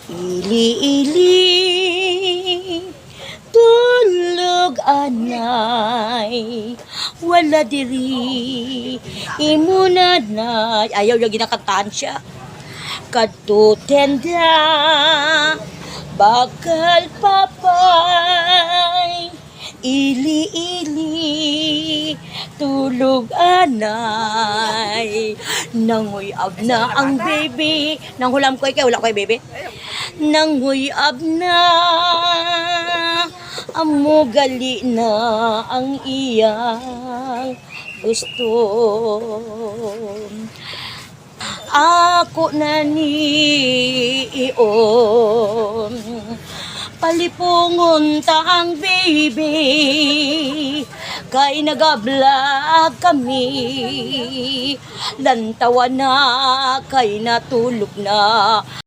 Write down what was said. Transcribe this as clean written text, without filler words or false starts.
Ili-ili, tulog anay, wala diri, imunanay. Ayaw yung ginakantahan siya. Kadto tenda, bakal papay, ili-ili, tulog anay. Nanguyab na ang baby. Nanghulam ko ikaw, wala ko baby. Nanguyab na, amo gali na ang iyang gusto. Ako na ni iyon, palipungon ta ang baby, kay nagablog kami, lantawa na, kay natulog na.